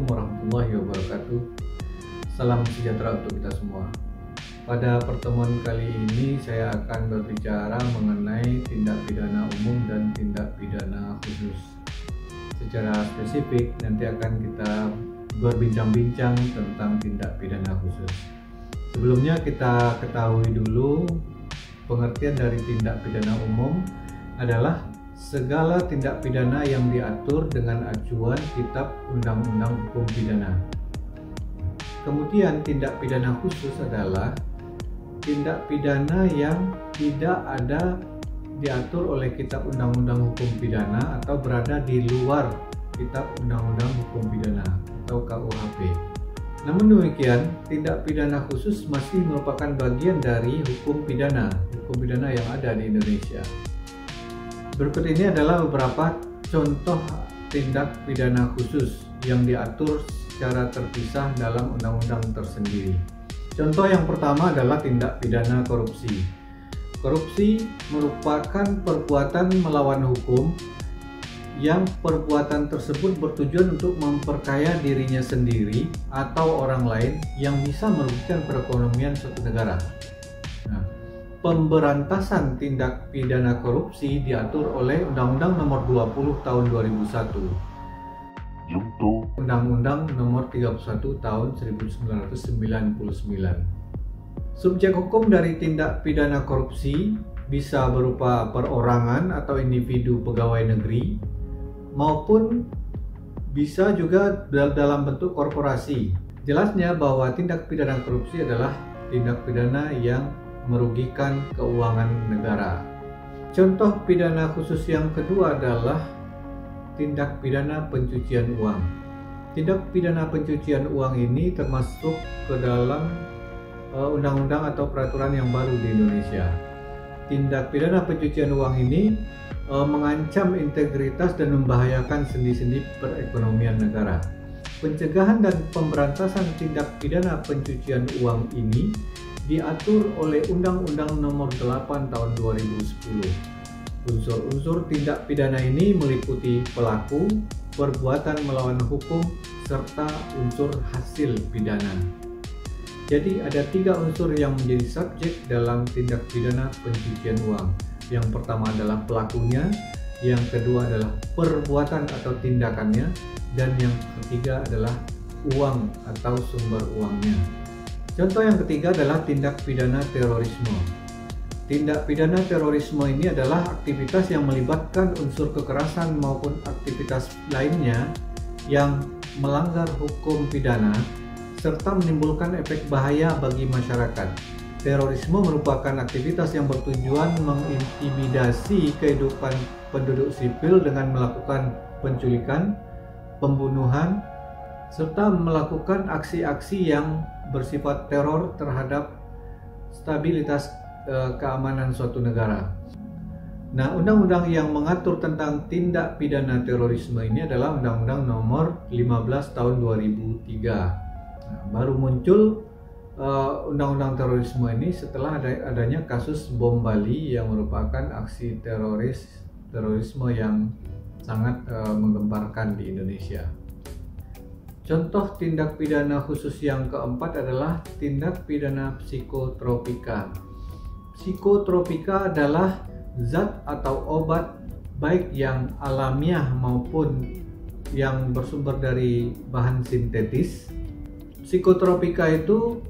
Assalamualaikum warahmatullahi wabarakatuh. Salam sejahtera untuk kita semua. Pada pertemuan kali ini saya akan berbicara mengenai tindak pidana umum dan tindak pidana khusus. Secara spesifik nanti akan kita berbincang-bincang tentang tindak pidana khusus. Sebelumnya kita ketahui dulu pengertian dari tindak pidana umum adalah segala tindak pidana yang diatur dengan acuan Kitab Undang-Undang Hukum Pidana. Kemudian tindak pidana khusus adalah tindak pidana yang tidak ada diatur oleh Kitab Undang-Undang Hukum Pidana atau berada di luar Kitab Undang-Undang Hukum Pidana atau KUHP. Namun demikian, tindak pidana khusus masih merupakan bagian dari hukum pidana yang ada di Indonesia. Berikut ini adalah beberapa contoh tindak pidana khusus yang diatur secara terpisah dalam undang-undang tersendiri. Contoh yang pertama adalah tindak pidana korupsi. Korupsi merupakan perbuatan melawan hukum yang perbuatan tersebut bertujuan untuk memperkaya dirinya sendiri atau orang lain yang bisa merugikan perekonomian suatu negara. Pemberantasan tindak pidana korupsi diatur oleh Undang-Undang Nomor 20 Tahun 2001, Undang-Undang Nomor 31 Tahun 1999. Subjek hukum dari tindak pidana korupsi bisa berupa perorangan atau individu pegawai negeri, maupun bisa juga dalam bentuk korporasi. Jelasnya bahwa tindak pidana korupsi adalah tindak pidana yang merugikan keuangan negara. Contoh pidana khusus yang kedua adalah tindak pidana pencucian uang. Tindak pidana pencucian uang ini termasuk ke dalam undang-undang atau peraturan yang baru di Indonesia. Tindak pidana pencucian uang ini mengancam integritas dan membahayakan sendi-sendi perekonomian negara. Pencegahan dan pemberantasan tindak pidana pencucian uang ini diatur oleh Undang-Undang Nomor 8 Tahun 2010. Unsur-unsur tindak pidana ini meliputi pelaku, perbuatan melawan hukum, serta unsur hasil pidana. Jadi ada 3 unsur yang menjadi subjek dalam tindak pidana pencucian uang. Yang pertama adalah pelakunya, yang kedua adalah perbuatan atau tindakannya, dan yang ketiga adalah uang atau sumber uangnya. Contoh yang ketiga adalah tindak pidana terorisme. Tindak pidana terorisme ini adalah aktivitas yang melibatkan unsur kekerasan maupun aktivitas lainnya yang melanggar hukum pidana serta menimbulkan efek bahaya bagi masyarakat. Terorisme merupakan aktivitas yang bertujuan mengintimidasi kehidupan penduduk sipil dengan melakukan penculikan, pembunuhan, serta melakukan aksi-aksi yang bersifat teror terhadap stabilitas keamanan suatu negara. Nah, undang-undang yang mengatur tentang tindak pidana terorisme ini adalah Undang-Undang Nomor 15 Tahun 2003. Nah, baru muncul undang-undang terorisme ini setelah adanya kasus bom Bali yang merupakan aksi terorisme yang sangat menggemparkan di Indonesia. Contoh tindak pidana khusus yang keempat adalah tindak pidana psikotropika. Psikotropika adalah zat atau obat baik yang alamiah maupun yang bersumber dari bahan sintetis. Psikotropika itu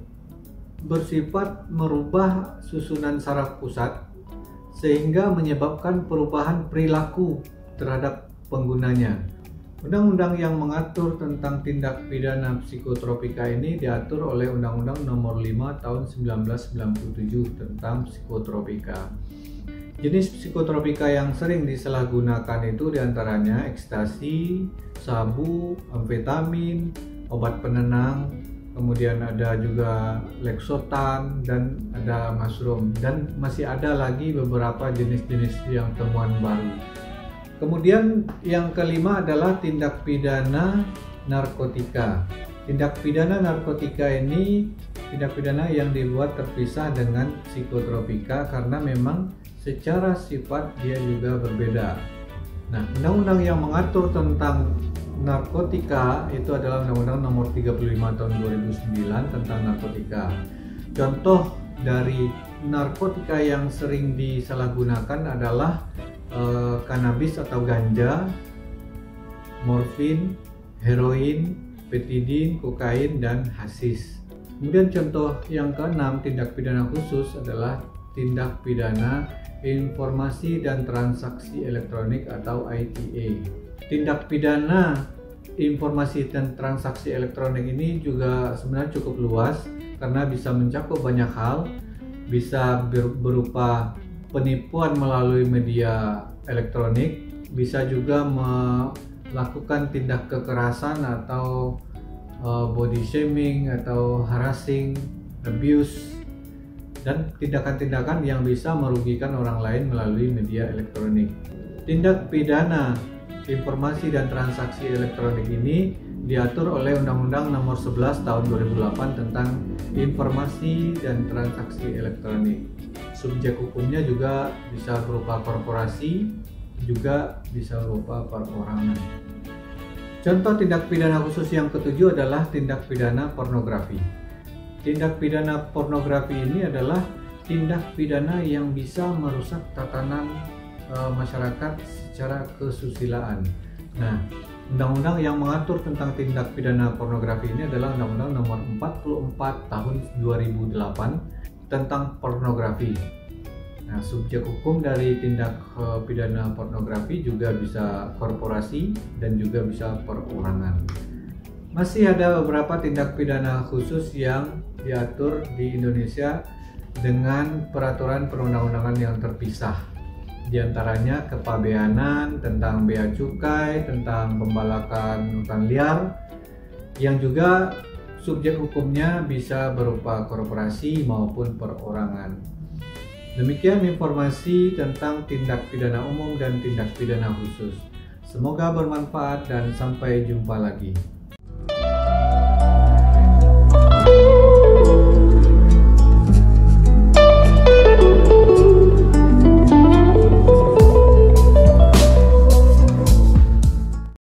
bersifat merubah susunan saraf pusat sehingga menyebabkan perubahan perilaku terhadap penggunanya. Undang-undang yang mengatur tentang tindak pidana psikotropika ini diatur oleh Undang-Undang Nomor 5 Tahun 1997 tentang psikotropika. Jenis psikotropika yang sering disalahgunakan itu diantaranya ekstasi, sabu, amfetamin, obat penenang, kemudian ada juga leksotan, dan ada mushroom, dan masih ada lagi beberapa jenis-jenis yang temuan baru. Kemudian yang kelima adalah tindak pidana narkotika. Tindak pidana narkotika ini tindak pidana yang dibuat terpisah dengan psikotropika karena memang secara sifat dia juga berbeda. Nah, undang-undang yang mengatur tentang narkotika itu adalah Undang-Undang Nomor 35 Tahun 2009 tentang narkotika. Contoh dari narkotika yang sering disalahgunakan adalah kanabis atau ganja, morfin, heroin, petidin, kokain, dan hasis. Kemudian contoh yang keenam, tindak pidana khusus adalah tindak pidana informasi dan transaksi elektronik atau ITA. Tindak pidana informasi dan transaksi elektronik ini juga sebenarnya cukup luas karena bisa mencakup banyak hal, bisa berupa penipuan melalui media elektronik, bisa juga melakukan tindak kekerasan atau body shaming atau harassing, abuse, dan tindakan-tindakan yang bisa merugikan orang lain melalui media elektronik. Tindak pidana informasi dan transaksi elektronik ini diatur oleh Undang-Undang Nomor 11 Tahun 2008 tentang informasi dan transaksi elektronik. Subjek hukumnya juga bisa berupa korporasi, juga bisa berupa perorangan. Contoh tindak pidana khusus yang ketujuh adalah tindak pidana pornografi. Tindak pidana pornografi ini adalah tindak pidana yang bisa merusak tatanan masyarakat secara kesusilaan. Nah, undang-undang yang mengatur tentang tindak pidana pornografi ini adalah Undang-Undang Nomor 44 Tahun 2008 tentang pornografi. Nah, subjek hukum dari tindak pidana pornografi juga bisa korporasi dan juga bisa perorangan. Masih ada beberapa tindak pidana khusus yang diatur di Indonesia dengan peraturan perundang-undangan yang terpisah. Di antaranya kepabeanan, tentang bea cukai, tentang pembalakan hutan liar, yang juga subjek hukumnya bisa berupa korporasi maupun perorangan. Demikian informasi tentang tindak pidana umum dan tindak pidana khusus. Semoga bermanfaat dan sampai jumpa lagi.